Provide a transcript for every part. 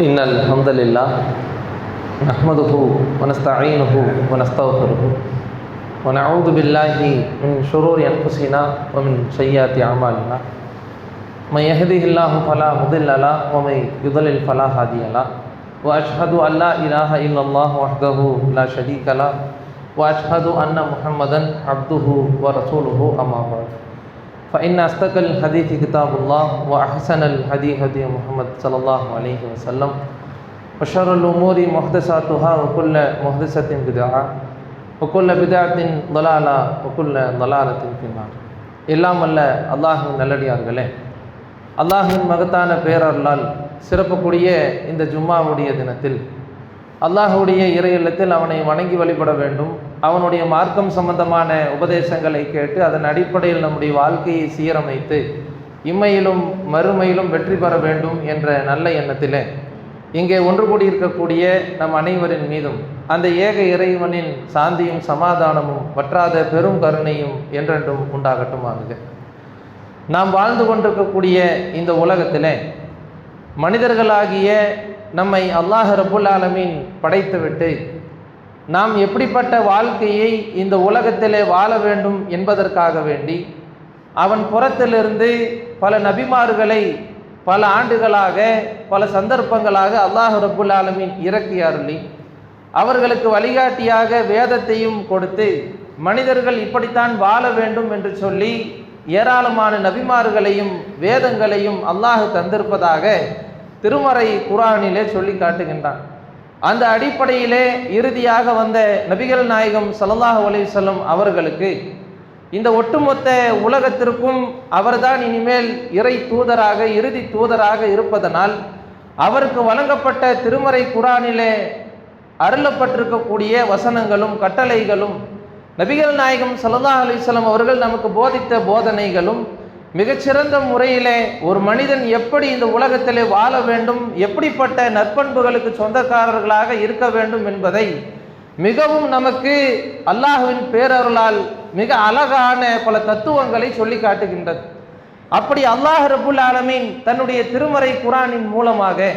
إن الحمد لله نحمده ونستعينه ونستغفره ونعوذ بالله من شرور أنفسنا ومن سيئات أعمالنا من يهده الله فلا مضل له ومن يضلل فلا هادي له وأشهد أن لا إله إلا الله وحده لا شريك له وأشهد أن محمدا عبده ورسوله أما بعد فإن أصدق الحديث كتاب الله وأحسن الهدي هدي محمد صلى الله عليه وسلم وشر الأمور محدثاتها وكل محدثة بدعة وكل بدعة ضلالة وكل ضلالة في النار. எல்லாம் அல்ல அல்லாஹ்வின் நல்லடியார்களே, அல்லாஹ்வின் மகத்தான பேரருளால் சிறப்புக்குரிய இந்த ஜும்மாவுடைய தினத்தில் அல்லாஹ்வுடைய இறை இல்லத்தில் அவனை வணங்கி வழிபட வேண்டும், அவனுடைய மார்க்கம் சம்பந்தமான உபதேசங்களை கேட்டு அதன் அடிப்படையில் நம்முடைய வாழ்க்கையை சீரமைத்து இம்மையிலும் மறுமையிலும் வெற்றி பெற வேண்டும் என்ற நல்ல எண்ணத்திலே இங்கே ஒன்று கூடியிருக்கக்கூடிய நம் அனைவரின் மீதும் அந்த ஏக இறைவனின் சாந்தியும் சமாதானமும் வற்றாத பெரும் கருணையும் என்றென்றும் உண்டாகட்டுமாக. நாம் வாழ்ந்து கொண்டிருக்கக்கூடிய இந்த உலகத்திலே மனிதர்களாகிய நம்மை அல்லாஹ் ரப்புல் ஆலமீன் படைத்துவிட்டு நாம் எப்படிப்பட்ட வாழ்க்கையை இந்த உலகத்திலே வாழ வேண்டும் என்பதற்காக வேண்டி அவன் புறத்திலிருந்து பல நபிமார்களை பல ஆண்டுகளாக பல சந்தர்ப்பங்களாக அல்லாஹ் ரப்புல் ஆலமீன் இறக்கி அருளி அவர்களுக்கு வழிகாட்டியாக வேதத்தையும் கொடுத்து மனிதர்கள் இப்படித்தான் வாழ வேண்டும் என்று சொல்லி ஏராளமான நபிமார்களையும் வேதங்களையும் அல்லாஹ் தந்திருப்பதாக திருமறை குர்ஆனிலே சொல்லி காட்டுகின்றான். அந்த அடிப்படையிலே இறுதியாக வந்த நபிகள் நாயகம் ஸல்லல்லாஹு அலைஹி வஸல்லம் அவர்களுக்கு இந்த ஒட்டுமொத்த உலகத்திற்கும் அவர்தான் இனிமேல் இறை தூதராக இறுதி தூதராக இருப்பதனால் அவருக்கு வழங்கப்பட்ட திருமறை குர்ஆனிலே அருளப்பட்டிருக்கக்கூடிய வசனங்களும் கட்டளைகளும் நபிகள் நாயகம் ஸல்லல்லாஹு அலைஹி வஸல்லம் அவர்கள் நமக்கு போதித்த போதனைகளும் மிகச்சிறந்த முறையிலே ஒரு மனிதன் எப்படி இந்த உலகத்திலே வாழ வேண்டும், எப்படிப்பட்ட நற்பண்புகளுக்கு சொந்தக்காரர்களாக இருக்க வேண்டும் என்பதை மிகவும் நமக்கு அல்லாஹ்வின் பேரருளால் மிக அழகான பல தத்துவங்களை சொல்லி காட்டுகின்றது. அப்படி அல்லாஹ் ரப்புல் ஆலமீன் தன்னுடைய திருமறை குர்ஆனின் மூலமாக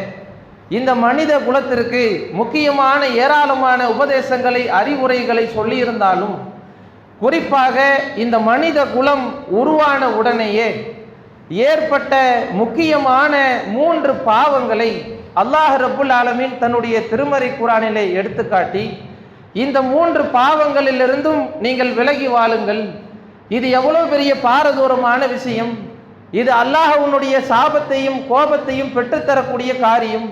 இந்த மனித குலத்திற்கு முக்கியமான ஏராளமான உபதேசங்களை அறிவுரைகளை சொல்லியிருந்தாலும் குறிப்பாக இந்த மனித குலம் உருவான உடனேயே ஏற்பட்ட முக்கியமான 3 பாவங்களை அல்லாஹ் ரப்புல் ஆலமீன் தன்னுடைய திருமறை குர்ஆனிலே எடுத்துக்காட்டி இந்த 3 பாவங்களிலிருந்தும் நீங்கள் விலகி வாழுங்கள், இது எவ்வளவு பெரிய பாரதூரமான விஷயம், இது அல்லாஹ்வுடைய சாபத்தையும் கோபத்தையும் பெற்றுத்தரக்கூடிய காரியம்,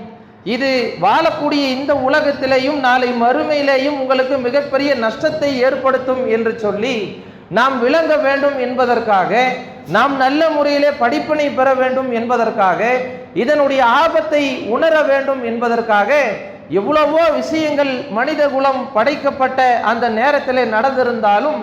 இது வாழக்கூடிய இந்த உலகத்திலேயும் நாளை மறுமையிலேயும் உங்களுக்கு மிகப்பெரிய நஷ்டத்தை ஏற்படுத்தும் என்று சொல்லி நாம் விளங்க வேண்டும் என்பதற்காக, நாம் நல்ல முறையிலே படிப்பினை பெற வேண்டும் என்பதற்காக, இதனுடைய ஆபத்தை உணர வேண்டும் என்பதற்காக எவ்வளவோ விஷயங்கள் மனித குலம் படைக்கப்பட்ட அந்த நேரத்திலே நடந்திருந்தாலும்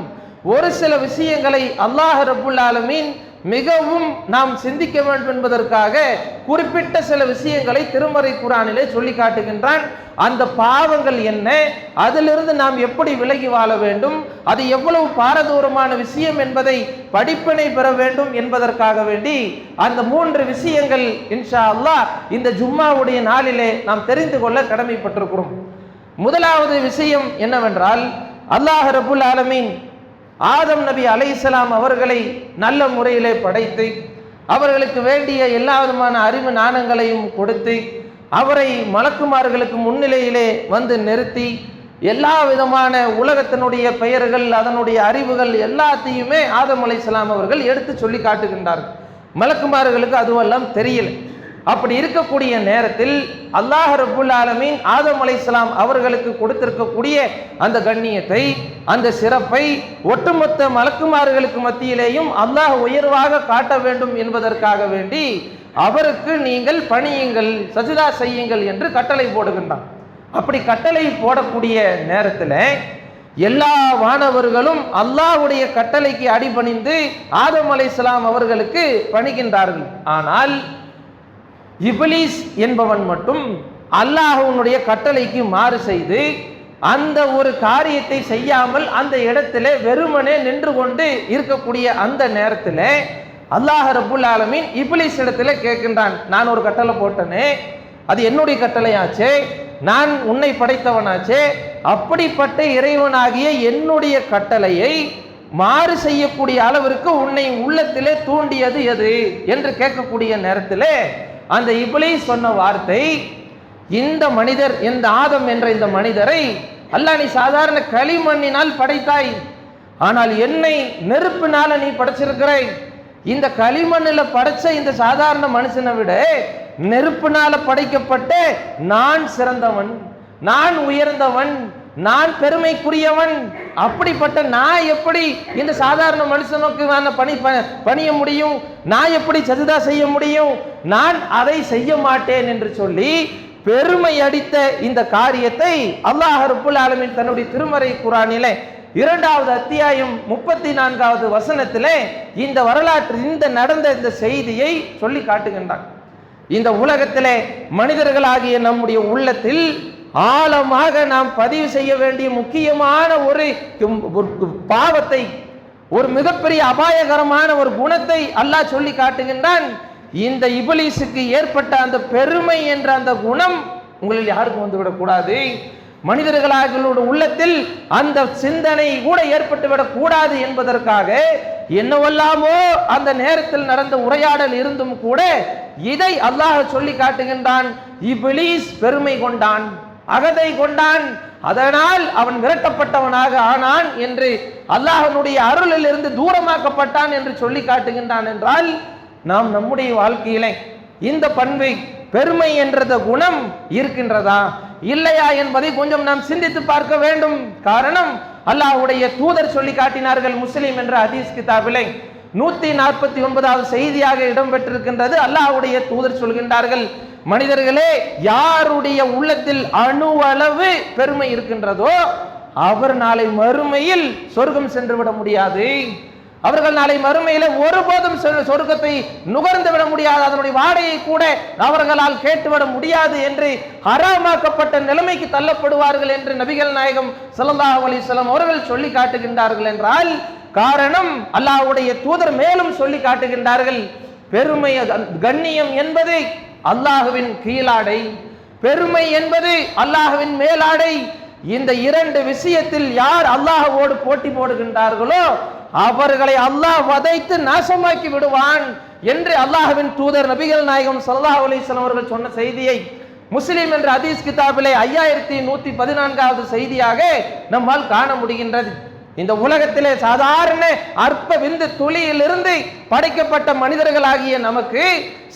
ஒரு சில விஷயங்களை அல்லாஹ் ரப்புல் ஆலமீன் மிகவும் நாம் சிந்திக்க வேண்டும் என்பதற்காக குறிப்பிட்ட சில விஷயங்களை திருமறை குர்ஆனிலே சொல்லி காட்டுகின்றான். அந்த பாவங்கள் என்ன, அதிலிருந்து நாம் எப்படி விலகி வாழ வேண்டும், அது எவ்வளவு பாரதூரமான விஷயம் என்பதை படிப்பினை பெற வேண்டும் என்பதற்காக வேண்டி அந்த 3 விஷயங்கள் இன்ஷா அல்லாஹ் இந்த ஜும்மாவுடைய நாளிலே நாம் தெரிந்து கொள்ள கடமைப்பட்டிருக்கிறோம். முதலாவது விஷயம் என்னவென்றால், அல்லாஹ் ரப்புல் ஆலமீன் ஆதம் நபி அலைஹிஸ்ஸலாம் அவர்களை நல்ல முறையிலே படைத்து அவர்களுக்கு வேண்டிய எல்லா விதமான அறிவு ஞானங்களையும் கொடுத்து அவரை மலக்குமார்களுக்கு முன்னிலையிலே வந்து நிறுத்தி எல்லா விதமான உலகத்தினுடைய பெயர்கள் அதனுடைய அறிவுகள் எல்லாத்தையுமே ஆதம் அலைஹிஸ்ஸலாம் அவர்கள் எடுத்து சொல்லி காட்டுகின்றார்கள். மலக்குமார்களுக்கு அதுவெல்லாம் தெரியல. அப்படி இருக்கக்கூடிய நேரத்தில் அல்லாஹ் ரப்புல் ஆலமீன் ஆதம் அலைஹிஸ்ஸலாம் அவர்களுக்கு கொடுத்திருக்கக்கூடிய அந்த கண்ணியத்தை அந்த சிறப்பை ஒட்டுமொத்த மலக்குமார்களுக்கு மத்தியிலேயும் அல்லாஹ் உயர்வாக காட்ட வேண்டும் என்பதற்காக வேண்டி அவருக்கு நீங்கள் பணியுங்கள், சஜிதா செய்யுங்கள் என்று கட்டளை போடுகின்றான். அப்படி கட்டளை போடக்கூடிய நேரத்தில் எல்லா வானவர்களும் அல்லாஹ்வுடைய கட்டளைக்கு அடிபணிந்து ஆதம் அலைஹிஸ்ஸலாம் அவர்களுக்கு பணிகின்றார்கள். ஆனால் இப்லீஸ் என்பவன் மட்டும் அல்லாஹ்வுடைய கட்டளைக்கு மாறு செய்து அந்த ஒரு காரியத்தை செய்யாமல் அந்த இடத்திலே வெறுமனே நின்று கொண்டு இருக்கக்கூடிய அந்த நேரத்தில் அல்லாஹ் ரப்புல் ஆலமீன் இப்லீஸ் இடத்துல கேட்கின்றான், நான் ஒரு கட்டளை போட்டனே, அது என்னுடைய கட்டளையாச்சே, நான் உன்னை படைத்தவனாச்சே, அப்படிப்பட்ட இறைவனாகிய என்னுடைய கட்டளையை மாறு செய்யக்கூடிய அளவிற்கு உன்னை உள்ளத்திலே தூண்டியது எது என்று கேட்கக்கூடிய நேரத்திலே அந்த இப்லீஸ் சொன்ன வார்த்தை, இந்த மனிதர், இந்த ஆதம் என்ற இந்த மனிதரை அல்லாஹ் நீ சாதாரண களிமண்ணினால் படைத்தாய், ஆனால் என்னை நெருப்பினால நீ படைச்சிருக்கிறாய். இந்த களிமண்ணில் படைச்ச இந்த சாதாரண மனுஷனை விட நெருப்பினால படைக்கப்பட்ட நான் சிறந்தவன், நான் உயர்ந்தவன், நான் பெருமைக்குரியவன். அப்படிப்பட்ட நான் எப்படி இந்த சாதாரண மனுஷனுக்கு பணிய முடியும்? நான் எப்படி சஜதா செய்ய முடியும்? நான் அதை செய்ய மாட்டேன் என்று சொல்லி பெருமை அடித்த இந்த காரியத்தை அல்லாஹ் ரப்புல் ஆலமீன் தன்னுடைய திருமறை குர்ஆனிலே 2வது அத்தியாயம் 34வது வசனத்திலே இந்த வரலாற்று இந்த நடந்த இந்த செய்தியை சொல்லி காட்டுகின்றான். இந்த உலகத்திலே மனிதர்களாகிய நம்முடைய உள்ளத்தில் ஆழமாக நாம் பதிவு செய்ய வேண்டிய முக்கியமான ஒரு பாவத்தை, ஒரு மிகப்பெரிய அபாயகரமான ஒரு குணத்தை அல்லாஹ் சொல்லி காட்டுகின்றான். இந்த இப்லீஸுக்கு ஏற்பட்ட அந்த பெருமை என்ற அந்த குணம் உங்களில் யாருக்கும் வந்துவிடக் கூடாது. மனிதர்களாக உள்ளத்தில் அந்த சிந்தனை கூட ஏற்பட்டுவிடக் கூடாது என்பதற்காக என்னவெல்லாமோ அந்த நேரத்தில் நடந்த உரையாடல் இருந்தும் கூட இதை அல்லாஹ் சொல்லி காட்டுகின்றான். இப்லீஸ் பெருமை கொண்டான், அகதை கொண்டான், அதனால் அவன் விரட்டப்பட்டவனாக ஆனான் என்று அல்லாஹ்வுடைய அருளில் இருந்து தூரமாக்கப்பட்டான் என்று சொல்லி காட்டுகின்றான். என்றால் நாம் நம்முடைய வாழ்க்கையிலே இந்த பண்பை, பெருமை என்ற குணம் இருக்கின்றதா இல்லையா என்பதை கொஞ்சம் நாம் சிந்தித்து பார்க்க வேண்டும். காரணம், அல்லாஹ்வுடைய தூதர் சொல்லி காட்டினார்கள். முஸ்லிம் என்ற ஹதீஸ் கிதாபிலே 149வது செய்தியாக இடம்பெற்றிருக்கின்றது. அல்லாஹ்வுடைய தூதர் சொல்கின்றார்கள், மனிதர்களே, யாருடைய உள்ளத்தில் அணுவளவு பெருமை இருக்கின்றதோ அவர் நாளை மறுமையில் சொர்க்கம் சென்று விட முடியாது. அவர்கள் நாளை மறுமையில ஒருபோதும் சொர்க்கத்தை நுகர்ந்து விட முடியாது, அதனுடைய வாடையை கூட அவர்களால் கேட்டுவிட முடியாது என்று ஹராமாக்கப்பட்ட நிலைமைக்கு தள்ளப்படுவார்கள் என்று நபிகள் நாயகம் ஸல்லல்லாஹு அலைஹி வஸல்லம் அவர்கள் சொல்லி காட்டுகின்றார்கள். என்றால் காரணம், அல்லாஹ்வுடைய தூதர் மேலும் சொல்லி காட்டுகின்றார்கள், பெருமை, கண்ணியம் என்பது அல்லாஹ்வின் கீழாடை, பெருமை என்பது அல்லாஹ்வின் மேலாடை. இந்த இரண்டு விஷயத்தில் யார் அல்லாஹ்வோடு போட்டி போடுகின்றார்களோ அவர்களை அல்லாஹ் வதைத்து நாசமாக்கி விடுவான் என்று அல்லாஹ்வின் தூதர் நபிகள் நாயகம் ஸல்லல்லாஹு அலைஹி வஸல்லம் அவர்கள் சொன்ன செய்தியை முஸ்லிம் என்ற ஹதீஸ் கிதாபிலே 5114வது செய்தியாக நம்மால் காண முடிகின்றது. இந்த உலகத்திலே சாதாரண அற்ப விந்து துளியிலிருந்து படைக்கப்பட்ட மனிதர்களாகிய நமக்கு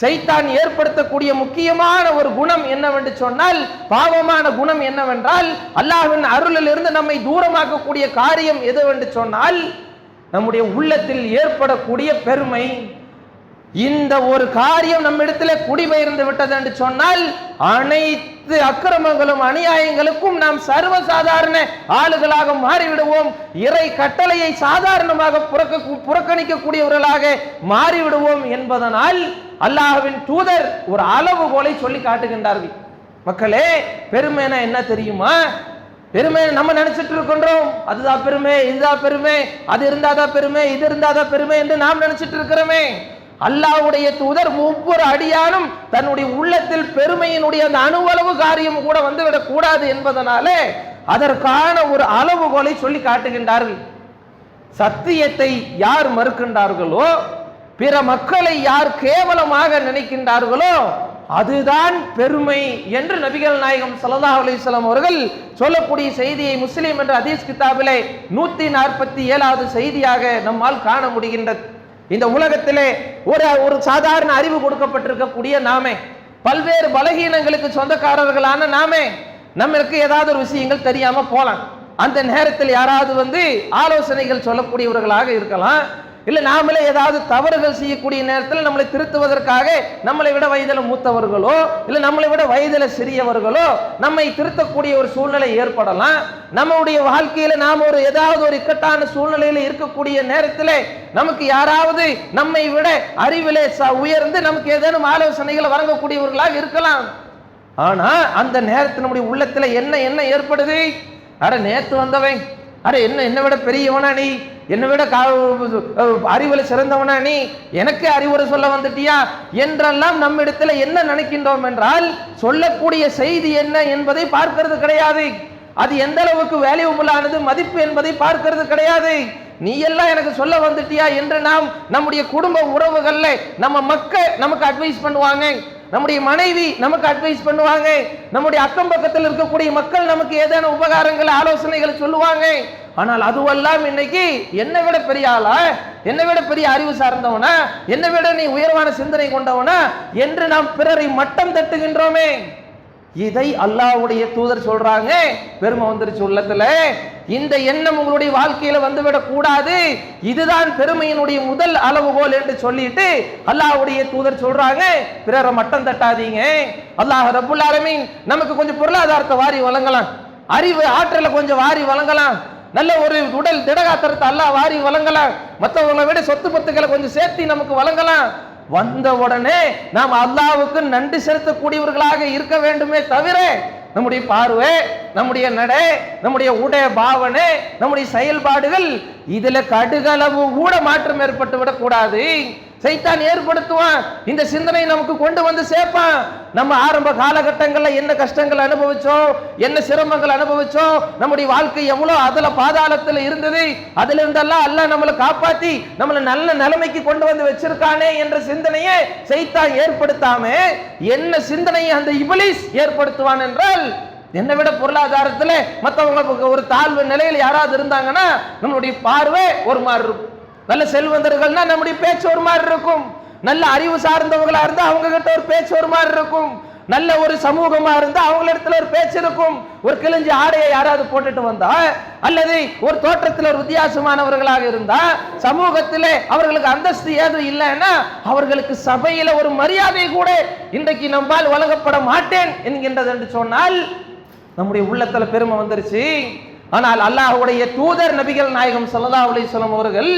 சைத்தான் ஏற்படுத்தக்கூடிய முக்கியமான ஒரு குணம் என்னவென்று சொன்னால், பாவமான குணம் என்னவென்றால், அல்லாஹ்வின் அருளில் இருந்து நம்மை தூரமாக்கக்கூடிய காரியம் எதுவென்று சொன்னால் நம்முடைய உள்ளத்தில் ஏற்படக்கூடிய பெருமை. இந்த ஒரு காரியம் நம்மிடத்திலே குடிபெயர்ந்து விட்டது என்று சொன்னால் அனைத்து அக்கிரமங்களும் அநியாயங்களுக்கும் நாம் சர்வசாதாரண ஆளுகளாக மாறிவிடுவோம். இறை கட்டளையை சாதாரணமாக புறக்கணிக்கக்கூடியவர்களாக மாறிவிடுவோம் என்பதனால் அல்லாஹ்வின் தூதர் ஒரு அளவுகோலை சொல்லி காட்டுகின்றார்கள். மக்களே, பெருமைனா என்ன தெரியுமா? பெருமை நம்ம நினைச்சிட்டு இருக்கின்றோம், அதுதான் பெருமை, இதுதான் பெருமை, அது இருந்தாதான் பெருமை, இது இருந்தாதான் பெருமை என்று நாம் நினைச்சிட்டு இருக்கிறோமே. அல்லாஹ்வுடைய தூதர் ஒவ்வொரு அடியானும் தன்னுடைய உள்ளத்தில் பெருமையினுடைய அந்த அணுவளவு காரியம் கூட வந்துவிடக் கூடாது என்பதனாலே அதற்கான ஒரு அளவுகோலை சொல்லி காட்டுகின்றார்கள். சத்தியத்தை யார் மறுக்கின்றார்களோ, பிற மக்களை யார் கேவலமாக நினைக்கின்றார்களோ அதுதான் பெருமை என்று நபிகள் நாயகம் ஸல்லல்லாஹு அலைஹி வஸல்லம் அவர்கள் சொல்லக்கூடிய செய்தியை முஸ்லிம் என்ற ஹதீஸ் கிதாபிலே 147வது செய்தியாக நம்மால் காண முடிகின்றது. இந்த உலகத்திலே ஒரு சாதாரண அறிவு கொடுக்கப்பட்டிருக்கக்கூடிய நாமே, பல்வேறு பலகீனங்களுக்கு சொந்தக்காரர்களான நாமே, நம்மளுக்கு ஏதாவது ஒரு விஷயங்கள் தெரியாம போலாம். அந்த நேரத்தில் யாராவது ஆலோசனைகள் சொல்லக்கூடியவர்களாக இருக்கலாம், இல்ல நாமளே ஏதாவது தவறுகள் செய்யக்கூடிய நேரத்தில் நம்மளை திருத்துவதற்காக நம்மளை விட வயதில மூத்தவர்களோ இல்ல நம்மளை விட வயதில சிறியவர்களோ நம்மை திருத்தக்கூடிய ஒரு சூழ்நிலை ஏற்படலாம். நம்முடைய வாழ்க்கையில நாம் ஏதாவது ஒரு இக்கட்டான சூழ்நிலையில இருக்கக்கூடிய நேரத்தில் நமக்கு யாராவது நம்மை விட அறிவிலே உயர்ந்து நமக்கு ஏதேனும் ஆலோசனைகளை வழங்கக்கூடியவர்களாக இருக்கலாம். ஆனா அந்த நேரத்தில் நம்முடைய உள்ளத்துல என்ன ஏற்படுது? அட நேத்து வந்தவன், அட என்ன விட பெரியவனா நீ, என்னை விட அறிவுல சிறந்தவனா நீ, எனக்கு அறிவுரை சொல்ல வந்துட்டியா என்றெல்லாம் நம்மிடத்துல என்ன நினைக்கின்றோம் என்றால், சொல்லக்கூடிய செய்தி என்ன என்பதை பார்க்கிறது கிடையாது. அது எந்த அளவுக்கு வேல்யூபிளானது, மதிப்பு என்பதை பார்க்கிறது கிடையாது. நீ எல்லாம் எனக்கு சொல்ல வந்துட்டியா என்று நாம் நம்முடைய குடும்ப உறவுகள்ல நம்ம நமக்கு அட்வைஸ் பண்ணுவாங்க, நம்முடைய மனைவி நமக்கு அட்வைஸ் பண்ணுவாங்க, நம்முடைய அக்கம் பக்கத்தில் இருக்கக்கூடிய மக்கள் நமக்கு ஏதேனும் உபகாரங்கள் ஆலோசனைகளை சொல்லுவாங்க. ஆனால் அதுவெல்லாம் இன்னைக்கு என்னை விட பெரிய ஆளா, என்னை விட பெரிய அறிவு சார்ந்தவனா, என்னை விட நீ உயர்வான சிந்தனை கொண்டவனா என்று நாம் பிறரை மட்டம் தட்டுகின்றோமே. இதை அல்லாஹ்வுடைய தூதர் சொல்றாங்க. பெருமை வந்துருச்சு உள்ளத்துல. இந்த எண்ணம் உங்களுடைய வாழ்க்கையில வந்துவிடக் கூடாது. இதுதான் பெருமையினுடைய முதல் அளவுகோல் என்று சொல்லிட்டு அல்லாஹ்வுடைய தூதர் சொல்றாங்க, பிறரை மட்டம் தட்டாதீங்க. அல்லாஹ் ரப்புல் ஆலமீன் நமக்கு கொஞ்சம் பொருளாதாரத்தை வாரி வழங்கலாம், அறிவு ஆற்றலை கொஞ்சம் வாரி வழங்கலாம், நல்ல ஒரு உடல் திடகாத்திரத்தை அல்லாஹ் வாரி வழங்கலாம், மற்றவங்களை விட சொத்து பத்துக்களை கொஞ்சம் சேர்த்து நமக்கு வழங்கலாம். வந்த உடனே நாம் அல்லாஹ்வுக்கு நன்றி செலுத்தக்கூடியவர்களாக இருக்க வேண்டுமே தவிர, நம்முடைய பார்வை, நம்முடைய நடை, நம்முடைய உடைய பாவனை, நம்முடைய செயல்பாடுகள் இதுல கடுகளவு கூட மாற்றம் ஏற்பட்டு விடக்கூடாது. சைத்தான் ஏற்படுத்துவான், இந்த சிந்தனை நமக்கு கொண்டு வந்து சேர்ப்பான். நம்ம ஆரம்ப காலகட்டங்களில் என்ன கஷ்டங்கள் அனுபவிச்சோம், என்ன சிரமங்கள் அனுபவிச்சோம், நம்முடைய வாழ்க்கை எவ்வளோ அதுல பாதாளத்தில் இருந்தது, அதுல இருந்தெல்லாம் அல்லாஹ் நம்மளை காப்பாத்தி நம்மளை நல்ல நிலைமைக்கு கொண்டு வந்து வச்சிருக்கானே என்ற சிந்தனையை சைத்தான் ஏற்படுத்தாம என்ன சிந்தனையை அந்த இப்லீஸ் ஏற்படுத்துவான் என்றால், என்னை விட பொருளாதாரத்தில் மற்றவங்க ஒரு தாழ்வு நிலையில் யாராவது இருந்தாங்கன்னா நம்மளுடைய பார்வை ஒரு மாதிரி இருக்கும். நல்ல செல்வந்தர்கள்னா நம்முடைய பேச்சு ஒரு மாதிரி இருக்கும், நல்ல அறிவு சார்ந்தவங்களா இருந்தா அவங்க கிட்ட ஒரு பேச்சு ஒரு மாதிரி இருக்கும், நல்ல ஒரு சமூகமா இருந்தா அவங்களிடத்துல ஒரு பேச்சு இருக்கும். ஒரு கிழிஞ்ச ஆடையை யாராவது போட்டுட்டு வந்தா, அல்லது ஒரு தோற்றத்தில் ஒரு வித்தியாசமானவர்களாக இருந்தா, சமூகத்திலே அவர்களுக்கு அந்தஸ்து ஏதும் இல்லைன்னா அவர்களுக்கு சபையில ஒரு மரியாதை கூட இன்றைக்கு நம்மால் வழங்கப்பட மாட்டேன் என்கின்றது என்று சொன்னால் நம்முடைய உள்ளத்துல பெருமை வந்துருச்சு. ஆனால் அல்லாஹ்வுடைய தூதர் நபிகள் நாயகம் ஸல்லல்லாஹு அலைஹி வஸல்லம் அவர்கள்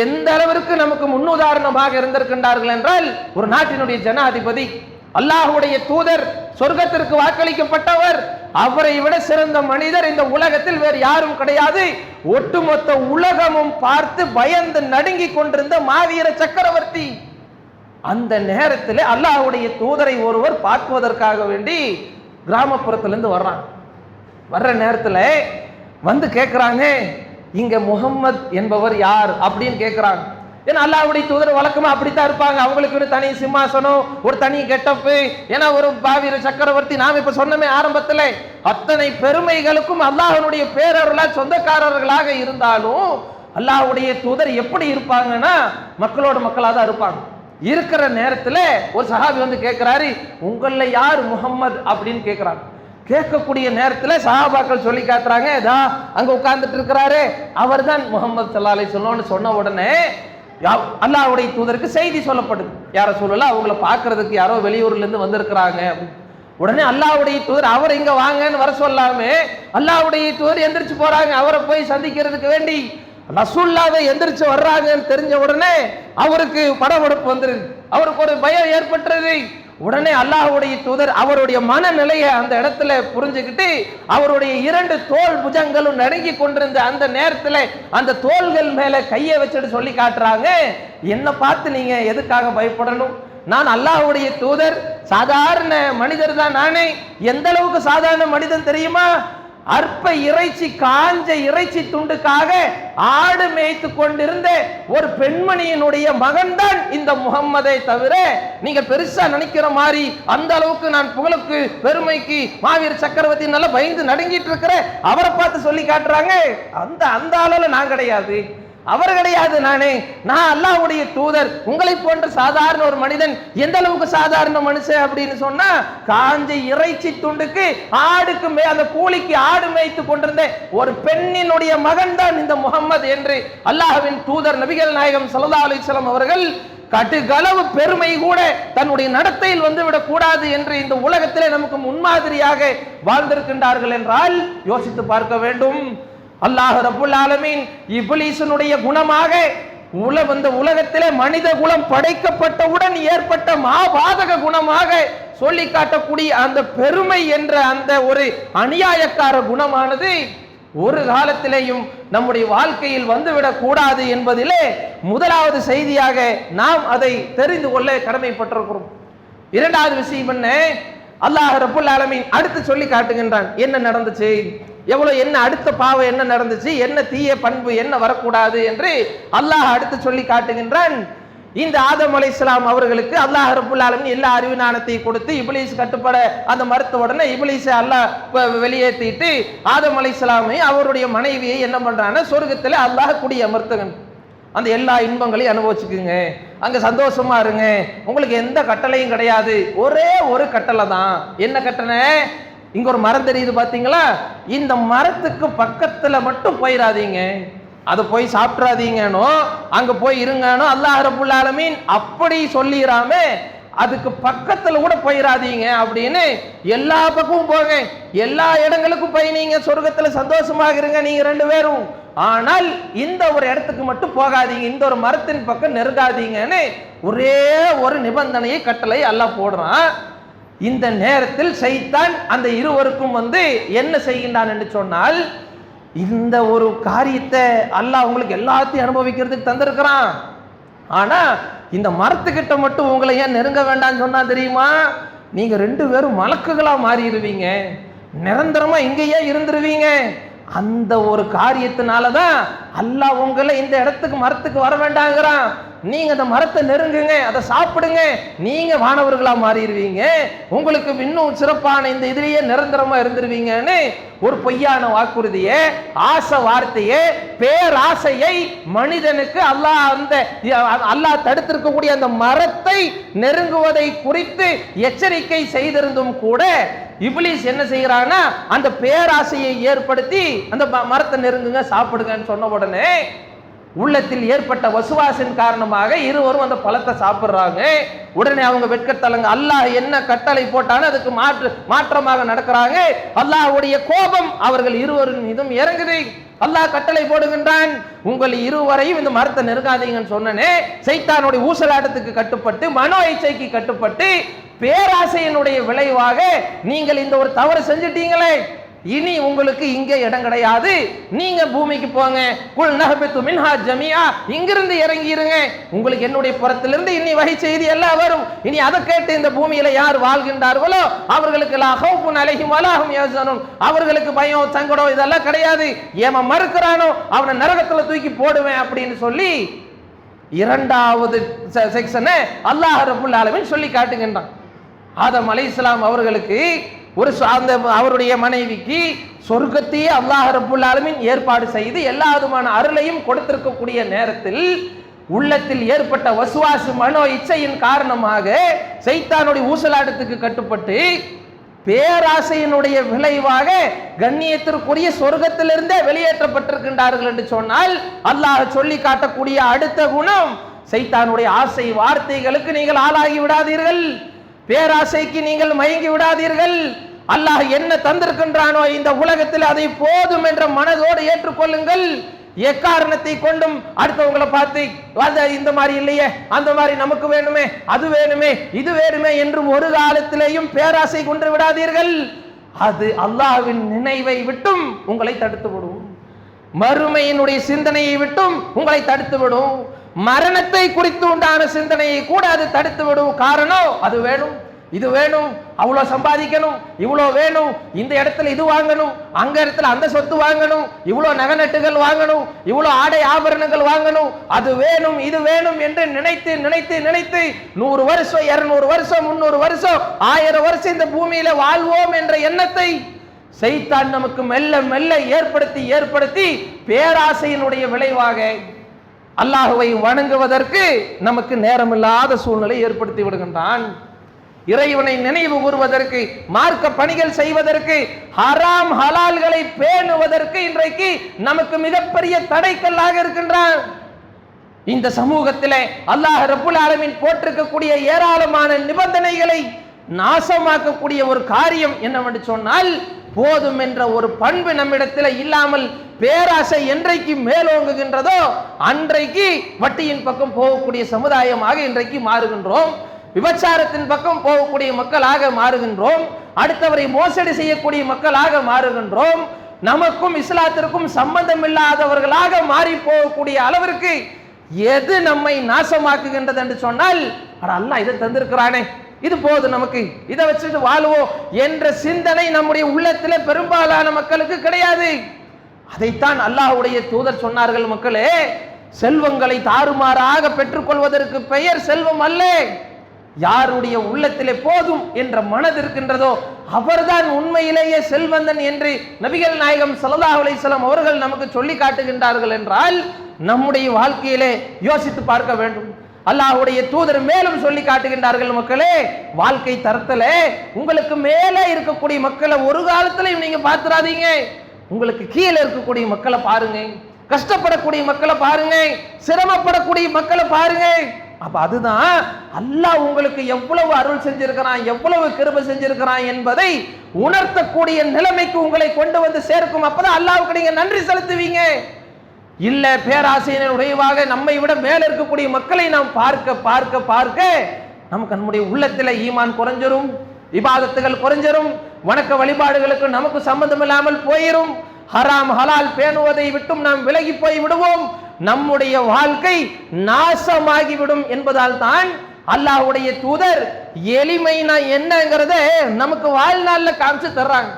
எந்த அளவிற்கு நமக்கு முன்னுதாரணமாக இருந்திருக்கின்றார்கள் என்றால், ஒரு நாட்டினுடைய ஜனாதிபதி, அல்லாஹ்வுடைய தூதர், சொர்க்கத்திற்கு வாக்களிக்கப்பட்டவர், அவரை விட சிறந்த மனிதர் இந்த உலகத்தில் வேறு யாரும் கிடையாது. ஒட்டுமொத்த உலகமும் பார்த்து பயந்து நடுங்கி கொண்டிருந்த மாவீர சக்கரவர்த்தி. அந்த நேரத்தில் அல்லாஹ்வுடைய தூதரை ஒருவர் பார்ப்பதற்காக வேண்டி கிராமப்புறத்திலிருந்து வர்ற நேரத்தில் வந்து கேட்கிறாங்க, இங்க முகம்மது என்பவர் யார் அப்படின்னு கேட்கிறாங்க. ஏன்னா அல்லாஹ்வுடைய தூதர் வழக்கமா அப்படித்தான் இருப்பாங்க, அவங்களுக்கு ஒரு தனி சிம்மாசனம், ஒரு தனி கெட்டப்பு. ஏன்னா ஒரு பாவீர சக்கரவர்த்தி, நாம் இப்ப சொன்னமே ஆரம்பத்தில், அத்தனை பெருமைகளுக்கும் அல்லாஹ்வுடைய பேரருளால் சொந்தக்காரர்களாக இருந்தாலும் அல்லாஹ்வுடைய தூதர் எப்படி இருப்பாங்கன்னா மக்களோட மக்களாக தான் இருப்பாங்க. இருக்கிற நேரத்தில் ஒரு சஹாபி வந்து கேட்கிறாரு, உங்கள யார் முகம்மது அப்படின்னு கேட்கிறாங்க. கேட்கக்கூடிய நேரத்தில் சஹாபாக்கள் சொல்லி காட்டுறாங்க, அங்க உட்கார்ந்துட்டு இருக்கிறாரு அவர் தான் முகமது ஸல்லல்லாஹு அலைஹி வஸல்லம் சொன்ன உடனே அல்லாஹ்வுடைய தூதருக்கு செய்தி சொல்லப்படுது. யார சொல்லல, அவங்கள பார்க்கறதுக்கு யாரோ வெளியூர்ல இருந்து வந்திருக்கிறாங்க. உடனே அல்லாஹ்வுடைய தூதர் அவர் இங்க வாங்கன்னு வர சொல்லாமே அல்லாஹ்வுடைய தூதர் எந்திரிச்சு போறாங்க அவரை போய் சந்திக்கிறதுக்கு வேண்டி. ரசூலுல்லாஹ் எந்திரிச்சு வர்றாங்கன்னு தெரிஞ்ச உடனே அவருக்கு படபடப்பு வந்துருது, அவருக்கு ஒரு பயம் ஏற்பட்டுறது. உடனே அல்லாஹ்வுடைய தூதர் அவருடைய மனநிலையை அந்த இடத்துல புரிஞ்சுக்கிட்டு அவருடைய 2 தோல் புஜங்களும் நடுங்கி கொண்டிருந்த அந்த நேரத்தில் அந்த தோள்கள் மேல கையை வச்சுட்டு சொல்லி காட்டுறாங்க, என்ன பார்த்து நீங்க எதுக்காக பயப்படணும்? நான் அல்லாஹ்வுடைய தூதர், சாதாரண மனிதர் தான் நானே. எந்த அளவுக்கு சாதாரண மனிதன் தெரியுமா? அற்ப இறைச்சி, காஞ்ச இறைச்சி துண்டுக்காக ஆடு மேய்த்து கொண்டிருந்த ஒரு பெண்மணியினுடைய மகன் தான் இந்த முகம்மதை தவிர நீங்க பெருசா நினைக்கிற மாதிரி அந்த அளவுக்கு நான் புகழுக்கு பெருமைக்கு மாவீர சக்கரவர்த்தி நல்லா பயந்து நடுங்கிட்டு இருக்கிற அவரை பார்த்து சொல்லி காட்டுறாங்க. அந்த ஆளல நான் கிடையாது, அவர் கிடையாது, நான் அல்லாஹ்வுடைய தூதர். உங்களை போன்ற சாதாரண ஒரு மனிதன். எந்த அளவுக்கு சாதாரண மனுஷன் அப்படின்னு சொன்னா, காஞ்ச இறைச்சி துண்டுக்கு ஆடுக்கு அந்த கூலிக்கு ஆடு மேய்த்து கொண்டிருந்த ஒரு பெண்ணினுடைய மகன் தான் இந்த முகம்மது என்று அல்லாஹ்வின் தூதர் நபிகள் நாயகம் ஸல்லல்லாஹு அலைஹி வஸல்லம் அவர்கள் கடுகளவு பெருமை கூட தன்னுடைய நடத்தையில் வந்துவிடக் கூடாது என்று இந்த உலகத்திலே நமக்கு முன்மாதிரியாக வாழ்ந்திருக்கின்றார்கள் என்றால் யோசித்து பார்க்க வேண்டும். அல்லாஹ் ரப்புல் ஆலமீன் இப்லீஸினுடைய குணமாக உலகத்திலே மனித குலம் படைக்கப்பட்டவுடன் ஏற்பட்ட மாபாதக குணமாக சொல்லி காட்டக்கூடிய அந்த பெருமை என்ற அந்த ஒரு அநியாயக்கார குணமானது ஒரு காலத்திலேயும் நம்முடைய வாழ்க்கையில் வந்துவிடக் கூடாது என்பதிலே முதலாவது செய்தியாக நாம் அதை தெரிந்து கொள்ள கடமைப்பட்டிருக்கிறோம். இரண்டாவது விஷயம் என்ன? அல்லாஹ் ரப்புல் ஆலமீன் அடுத்து சொல்லி காட்டுகின்றான் என்ன நடந்துச்சு, எவ்வளவு என்ன அடுத்த பாவம் என்ன நடந்துச்சு, என்ன தீய பண்பு என்ன வரக்கூடாது என்று அல்லாஹ் அடுத்து சொல்லி காட்டுகின்றான். இந்த ஆதம் அலைஹிஸ்ஸலாம் அவர்களுக்கு அல்லாஹ் ரப்புல் ஆலமீன் எல்லா அறிவினானத்தை கொடுத்து இப்லீஸ் கட்டுப்பட அந்த மறுத்த உடனே இப்லீஸை அல்லாஹ் வெளியேற்றிட்டு ஆதம் அலைஹிஸ்ஸலாமை அவருடைய மனைவியை என்ன பண்றான்னா சொர்க்கத்தில் அல்லாஹ் குடியமர்த்துகன், அந்த எல்லா இன்பங்களையும் அனுபவிச்சுக்குங்க, அங்க சந்தோஷமா இருங்க, உங்களுக்கு எந்த கட்டளையும் கிடையாது, ஒரே ஒரு கட்டளை தான். என்ன கட்டளை? இங்க ஒரு மரம் தெரியுது பாத்தீங்களா, இந்த மரத்துக்கு பக்கத்துல மட்டும் போயிடாதீங்க, அதை போய் சாப்பிட்றாதீங்கனோ அங்க போய் இருங்கனோ அல்லாஹ் ரப்புல் ஆலமீன் அப்படி சொல்லிராம அதுக்கு பக்கத்துல கூட போயிடாதீங்க அப்படின்னு எல்லா பக்கமும் போங்க, எல்லா இடங்களுக்கும் போய் நீங்க சொர்க்கத்துல சந்தோஷமாக இருங்க நீங்க ரெண்டு பேரும், ஆனால் இந்த ஒரு இடத்துக்கு மட்டும் போகாதீங்க, இந்த ஒரு மரத்தின் பக்கம் நெருங்காதீங்கன்னு ஒரே ஒரு நிபந்தனையை கட்டளை அல்லாஹ் போடுறான். இந்த நேரத்தில் சைத்தான் அந்த இருவருக்கும் என்ன செய்கின்றான் என்று சொன்னால், இந்த ஒரு காரியத்தை அல்லாஹ் உங்களுக்கு எல்லாத்தையும் அனுபவிக்கிறதுக்கு தந்திருக்கிறான், ஆனா இந்த மரத்துக்கிட்ட மட்டும் உங்களை ஏன் நெருங்க வேண்டாம்னு சொன்னா தெரியுமா, நீங்க ரெண்டு பேரும் மலக்குகளா மாறிடுவீங்க, நிரந்தரமா இங்கேயே இருந்துருவீங்க, அந்த ஒரு காரியத்தினாலதான் அல்லாஹ் உங்களை இந்த இடத்துக்கு மரத்துக்கு வர வேண்டாங்கிறான், நீங்க அந்த மரத்தை நெருங்குங்க, அதை சாப்பிடுங்க, நீங்க வானவர்களா மாறிடுவீங்க, உங்களுக்கு இன்னும் சிறப்பான இந்த இதுலயே நிரந்தரமா இருந்துருவீங்கன்னு ஒரு பொய்யான வாக்குறுதியை, ஆசை வார்த்தையை, பேராசையை மனிதனுக்கு அல்லாஹ் தடுத்திருக்கக்கூடிய அந்த மரத்தை நெருங்குவதை குறித்து எச்சரிக்கை செய்திருந்தும் கூட இப்லீஸ் என்ன செய்யறான்னா அந்த பேராசையை ஏற்படுத்தி அந்த மரத்தை நெருங்குங்க சாப்பிடுங்கன்னு சொன்ன உடனே உள்ளத்தில் ஏற்பட்ட வசுவாசின் காரணமாக இருவரும் அந்த பழத்தை சாப்பிடுறாங்க. உடனே அவங்க வெட்கத்தலங்க, அல்லாஹ் என்ன கட்டளை போட்டானோ அதுக்கு மாற்றமாக நடக்கிறாங்க. அல்லாஹ்வுடைய கோபம் அவர்கள் இருவரின் மீதும் இறங்குது. அல்லாஹ் கட்டளை போடுகின்றான், உங்கள் இருவரையும் இந்த மரத்தை நெருங்காதீங்கன்னு சொன்னனே, சைத்தானுடைய ஊசலாட்டத்துக்கு கட்டுப்பட்டு மனோ இச்சைக்கு கட்டுப்பட்டு பேராசையினுடைய விளைவாக நீங்கள் இந்த ஒரு தவறு செஞ்சிட்டீங்களே, இனி உங்களுக்கு இங்கே இடம் கிடையாது, நீங்க பூமிக்கு போங்க, குல் நஹபித்து மின்ஹா ஜமீஆ, இங்கிருந்து இறங்கிருங்க, உங்களுக்கு என்னுடைய புறத்திலிருந்து இனி வகை செய்தி எல்லாம் வரும், இனி அதை கேட்டு இந்த பூமியில யார் வாழ்கின்றார்களோ அவர்களுக்கு லா ஹௌஃபுன் அலைஹிம் வலா ஹும் யஹ்சனூன், அவர்களுக்கு பயம் சங்கடம் இதெல்லாம் கிடையாது, ஏம மறுக்கிறானோ அவனை நரகத்துல தூக்கி போடுவேன் அப்படின்னு சொல்லி இரண்டாவது செக்ஷனை அல்லாஹ் ரப்புல் ஆலமீன் சொல்லி காட்டுகின்றான். ஆதம் அலைஹிஸ்ஸலாம் அவர்களுக்கு அவருடைய மனைவிக்கு சொர்க்கத்தையே அல்லாஹ் ரப்புல் ஆலமீன் ஏற்பாடு செய்து எல்லா விதமான அருளையும் கொடுத்திருக்கக்கூடிய நேரத்தில் உள்ளத்தில் ஏற்பட்ட வசுவாசு மனோ இச்சையின் காரணமாக சைத்தானுடைய ஊசலாட்டத்துக்கு கட்டுப்பட்டு பேராசையினுடைய விளைவாக கண்ணியத்திற்குரிய சொர்க்கத்திலிருந்தே வெளியேற்றப்பட்டிருக்கின்றார்கள் என்று சொன்னால் அல்லாஹ் சொல்லி காட்டக்கூடிய அடுத்த குணம், சைத்தானுடைய ஆசை வார்த்தைகளுக்கு நீங்கள் ஆளாகி விடாதீர்கள், பேராசைக்கு நீங்கள் மயங்கி விடாதீர்கள், அல்லாஹ் என்ன தந்திருக்கின்றானோ இந்த உலகத்தில் அதை போதும் என்ற மனதோடு ஏற்றுக்கொள்ளுங்கள். எக்காரணத்தை கொண்டும் அடுத்தவங்களை பார்த்து இந்த மாதிரி இல்லையே, அந்த மாதிரி நமக்கு வேணுமே, அது வேணுமே, இது வேணுமே என்று ஒரு காலத்திலேயும் பேராசை கொண்டு விடாதீர்கள். அது அல்லாஹ்வின் நினைவை விட்டும் உங்களை தடுத்து விடும், மறுமையினுடைய சிந்தனையை விட்டும் உங்களை தடுத்து விடும், மரணத்தை குறித்து உண்டான சிந்தனையை கூட அது தடுத்து விடும். காரணம், அது வேணும், இது வேணும், அவ்வளோ சம்பாதிக்கணும், இவ்வளோ வேணும், இந்த இடத்துல இது வாங்கணும், அங்க இடத்துல அந்த சொத்து வாங்கணும், இவ்வளோ நகநட்டுகள் வாங்கணும், இவ்வளோ ஆடை ஆபரணங்கள் வாங்கணும், அது வேணும், இது வேணும் என்று நினைத்து நினைத்து நினைத்து 100 வருஷம் 200 வருஷம் 300 வருஷம் 1000 வருஷம் இந்த பூமியில வாழ்வோம் என்ற எண்ணத்தை சைத்தான் நமக்கு மெல்ல மெல்ல ஏற்படுத்தி ஏற்படுத்தி பேராசையினுடைய விளைவாக அல்லாஹ்வை வணங்குவதற்கு நமக்கு நேரமில்லாத சூழ்நிலை ஏற்படுத்தி விடுகின்றான். இறைவனை நினைவு கூறுவதற்கு, மார்க்க பணிகள் செய்வதற்கு, ஹராம் ஹலால்களை பேணுவதற்கு இன்றைக்கு நமக்கு மிகப்பெரிய தடைக்கல்லாக இருக்கின்றான். இந்த சமூகத்திலே அல்லாஹ் ரப்புல் ஆலமீன் போட்டிருக்கக்கூடிய ஏராளமான நிபந்தனைகளை நாசமாக்கக்கூடிய ஒரு காரியம் என்னவென்று சொன்னால், போதும் என்ற ஒரு பண்பு நம்மிடத்தில் இல்லாமல் பேராசை என்றைக்கு மேலோங்குகின்றதோ அன்றைக்கு வட்டியின் பக்கம் போகக்கூடிய சமுதாயமாக இன்றைக்கு மாறுகின்றோம், விபச்சாரத்தின் பக்கம் போகக்கூடிய மக்களாக மாறுகின்றோம், அடுத்தவரை மோசடி செய்யக்கூடிய மக்களாக மாறுகின்றோம், நமக்கும் இஸ்லாத்திற்கும் சம்பந்தம் இல்லாதவர்களாக மாறி போகக்கூடிய அளவிற்கு எது நம்மை நாசமாக்குகின்றது என்று சொன்னால், அல்லாஹ் இதை தந்திருக்கிறானே, இது போது நமக்கு, இதை வச்சுட்டு வாழ்வோம் என்ற சிந்தனை நம்முடைய உள்ளத்தில் பெரும்பாலான மக்களுக்கு கிடையாது. அதைத்தான் அல்லாஹ்வுடைய தூதர் சொன்னார்கள், மக்களே, செல்வங்களை தாறுமாறாக பெற்றுக்கொள்வதற்கு பெயர் செல்வம் அல்ல. யாருடைய உள்ளத்திலே போதும் என்ற மனது இருக்கின்றதோ அவர்தான் உண்மையிலேயே செல்வந்தன் என்று நபிகள் நாயகம் ஸல்லல்லாஹு அலைஹி வஸல்லம் அவர்கள் நமக்கு சொல்லி காட்டுகின்றார்கள் என்றால் நம்முடைய வாழ்க்கையிலே யோசித்து பார்க்க வேண்டும். அல்லாஹ்வுடைய தூதர் மேலும் சொல்லி காட்டுகின்றார்கள், மக்களே, வாழ்க்கை தரத்துல உங்களுக்கு மேலே இருக்கக்கூடிய மக்களை ஒரு காலத்திலையும் நீங்க பார்த்துறாதீங்க. உங்களுக்கு கீழே இருக்கக்கூடிய மக்களை பாருங்க, கஷ்டப்படக்கூடிய மக்களை பாருங்க, சிரமப்படக்கூடிய மக்களை பாருங்க. அப்ப அதுதான் அல்லாஹ் உங்களுக்கு எவ்வளவு அருள் செஞ்சிருக்கிறான், எவ்வளவு கிருபை செஞ்சிருக்கிறான் என்பதை உணர்த்தக்கூடிய நிலைமைக்கு உங்களை கொண்டு வந்து சேர்க்கும். அப்பதான் அல்லாஹ்வுக்கு நீங்க நன்றி செலுத்துவீங்க. இல்ல பேராசையின் உடையவாக நம்மை விட மேல இருக்கக்கூடிய மக்களை நாம் பார்க்க பார்க்க பார்க்க நமக்கு நம்முடைய உள்ளத்துல ஈமான் குறைஞ்சிரும், இபாதத்துகள் குறைஞ்சிரும், வணக்க வழிபாடுகளுக்கு நமக்கு சம்பந்தம் இல்லாமல் போயிரும், ஹராம் ஹலால் பேணுவதை விட்டும் நாம் விலகி போய் விடுவோம், நம்முடைய வாழ்க்கை நாசமாகிவிடும் என்பதால் தான் அல்லாஹ்வுடைய தூதர் எளிமைனா என்னங்கிறத நமக்கு வாழ்நாள்ல காமிச்சு தர்றாங்க.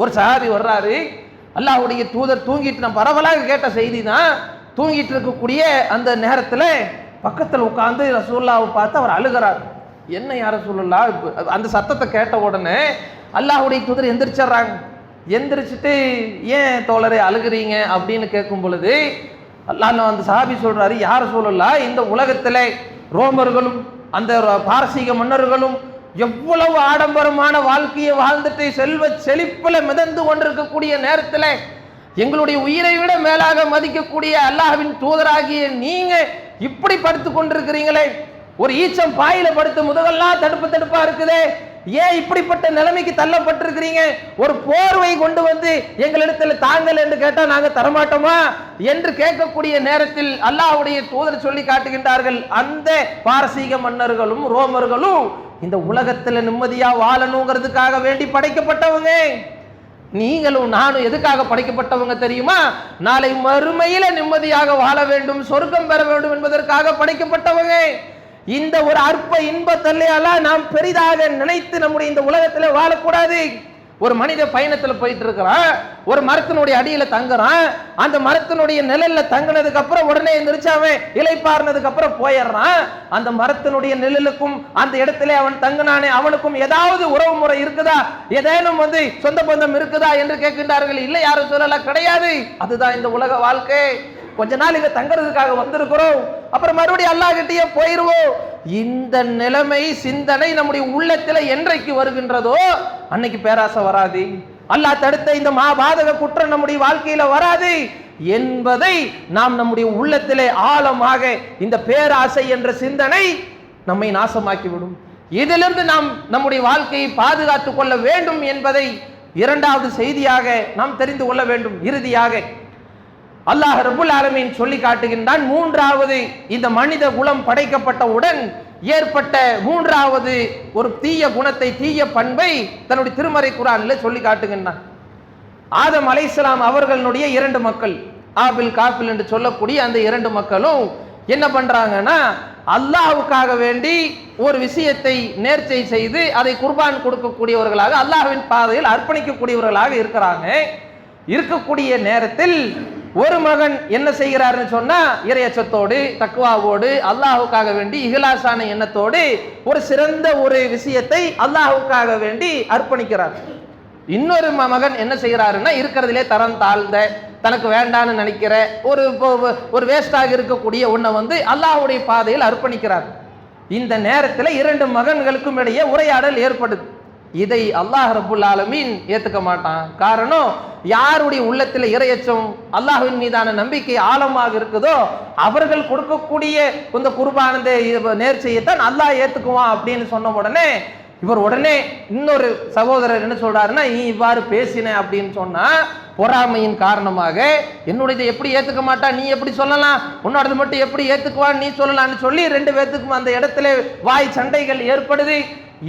ஒரு சஹாபி வர்றாரு, அல்லாஹ்வுடைய தூதர் தூங்கிட்டு, நான் பரவலாக கேட்ட செய்தி தான், தூங்கிட்டு இருக்கக்கூடிய அந்த நேரத்தில் பக்கத்தில் உட்கார்ந்து ரசூலுல்லாஹ்வை பார்த்து அவர் அழுகிறார். என்ன யார ரசூலுல்லாஹ்? அந்த சத்தத்தை கேட்ட உடனே அல்லாஹ்வுடைய தூதர் எந்திரிச்சிடுறாங்க. எந்திரிச்சிட்டு ஏன் தோழரை அழுகிறீங்க அப்படின்னு கேட்கும் பொழுது அல்லாஹ் அந்த சஹாபி சொல்றாரு, யார ரசூலுல்லாஹ், இந்த உலகத்திலே ரோமர்களும் அந்த பாரசீக மன்னர்களும் எவ்வளவு ஆடம்பரமான வாழ்க்கையை வாழ்ந்துட்டு செல்வ செழிப்புல மிதந்து கொண்டிருக்கக்கூடிய நேரத்தில் எங்களுடைய உயிரை விட மேலாக மதிக்கக்கூடிய அல்லாஹ்வின் தூதராகிய நீங்க இப்படி படுத்து கொண்டிருக்கிறீங்களே, ஒரு ஈச்சம் பாயில படுத்து முதுகெல்லாம் தடுப்பு தடுப்பா இருக்குதே, ஏன் இப்படிப்பட்ட நிலைமைக்கு தள்ளப்பட்டிருக்கிறீங்க? ஒரு போர்வை கொண்டு வந்து எங்களிடத்துல தாங்கள் என்று கேட்டா நாங்க தரமாட்டோமா என்று கேட்கக்கூடிய நேரத்தில் அல்லாஹ்வுடைய தூதர் சொல்லி காட்டுகின்றார்கள், அந்த பாரசீக மன்னர்களும் ரோமர்களும் இந்த உலகத்துல நிம்மதியா வாழணுங்கிறதுக்காக வேண்டி படைக்கப்பட்டவங்க. நீங்களும் நானும் எதுக்காக படைக்கப்பட்டவங்க தெரியுமா? நாளை மறுமையில நிம்மதியாக வாழ வேண்டும், சொர்க்கம் பெற வேண்டும் என்பதற்காக படைக்கப்பட்டவங்க. இந்த ஒரு அற்ப இன்பத்தல்லையால நாம் பெரிதாக நினைத்து நம்முடைய இந்த உலகத்துல வாழக்கூடாது. ஒரு மனித பயணத்துல போயிட்டு இருக்கிறான், ஒரு மரத்தினுடைய அடியில தங்குறான், அந்த மரத்தினுடைய நிழல்ல தங்கினதுக்கு அப்புறம் உடனே எந்திரிச்சாவே இலைப்பாறுனதுக்கு அப்புறம் போயிடுறான். அந்த மரத்தினுடைய நிழலுக்கும் அந்த இடத்துல அவன் தங்கினானே அவனுக்கும் ஏதாவது உறவு முறை இருக்குதா, ஏதேனும் சொந்த பந்தம் இருக்குதா என்று கேட்கின்றார்கள். இல்லை, யாரும் சொல்லல, கிடையாது. அதுதான் இந்த உலக வாழ்க்கை. கொஞ்ச நாள் இங்க தங்கறதுக்காக வந்திருக்கிறோம், அப்புறம் மறுபடியும் அல்லாஹ் கிட்டயே போயிருவோம். இந்த நிலைமை சிந்தனை நம்முடைய உள்ளத்துல என்றைக்கு வருகின்றதோ அன்னைக்கு பேராசை வராது, அல்லாஹ் தடுத்த இந்த மாபாதக குற்றம் நம்முடைய வாழ்க்கையில வராது என்பதை நாம் நம்முடைய உள்ளத்திலே ஆழமாக, இந்த பேராசை என்ற சிந்தனை நம்மை நாசமாக்கிவிடும். இதிலிருந்து நாம் நம்முடைய வாழ்க்கையை பாதுகாத்துக் கொள்ள வேண்டும் என்பதை இரண்டாவது செய்தியாக நாம் தெரிந்து கொள்ள வேண்டும். இறுதியாக அல்லாஹ் ரப்புல் ஆலமீன் சொல்லி காட்டுகின்றான், மூன்றாவது இந்த மனித குலம் படைக்கப்பட்டவுடன் ஏற்பட்ட மூன்றாவது ஒரு தீய குணத்தை, தீய பண்பை தன்னுடைய திருமறை குர்ஆனிலே சொல்லி காட்டுகின்றான். ஆதம் அலைஹிஸ்ஸலாம் அவர்களுடைய இரண்டு மக்கள், ஆபில் காபில் என்று சொல்லக்கூடிய அந்த இரண்டு மக்களும் என்ன பண்றாங்கன்னா, அல்லாஹ்வுக்காக வேண்டி ஒரு விஷயத்தை நேர்ச்சை செய்து அதை குர்பான் கொடுக்கக்கூடியவர்களாக, அல்லாஹ்வின் பாதையில் அர்ப்பணிக்கக்கூடியவர்களாக இருக்கக்கூடிய நேரத்தில் ஒரு மகன் என்ன செய்கிறார்னு சொன்னா, இறையச்சத்தோடு தக்வாவோடு அல்லாஹ்வுக்காக வேண்டி இஹ்லாஸான எண்ணத்தோடு ஒரு சிறந்த ஒரு விஷயத்தை அல்லாஹ்வுக்காக வேண்டி அர்ப்பணிக்கிறார். இன்னொரு மகன் என்ன செய்கிறாருன்னா, இருக்கிறதுலே தரம் தாழ்ந்த, தனக்கு வேண்டான்னு நினைக்கிற ஒரு வேஸ்டாக இருக்கக்கூடிய ஒன்றை அல்லாஹ்வுடைய பாதையில் அர்ப்பணிக்கிறார். இந்த நேரத்தில் இரண்டு மகன்களுக்கும் இடையே உரையாடல் ஏற்படுது. இதை அல்லாஹ் ரப்புல் ஆலமீன் ஏத்துக்க மாட்டான். காரணம், யாருடைய உள்ளத்தில் இறையச்சம், அல்லாஹ்வின் மீதான நம்பிக்கை ஆழமாக இருக்குதோ அவர்கள் கொடுக்கக்கூடிய இந்த குர்பான நேர்ச்சையைத்தான் அல்லாஹ் ஏத்துக்குவான் அப்படின்னு சொன்ன உடனே இவர் உடனே இன்னொரு சகோதரர் என்ன சொல்றாருன்னா, நீ இவ்வாறு பேசின அப்படின்னு சொன்னா பொறாமையின் காரணமாக என்னுடைய எப்படி ஏத்துக்க மாட்டா, நீ எப்படி சொல்லலாம், உன்னோடது மட்டும் எப்படி ஏத்துக்குவான் நீ சொல்லலாம்னு சொல்லி ரெண்டு பேர்த்துக்கும் அந்த இடத்துல வாய் சண்டைகள் ஏற்படுது.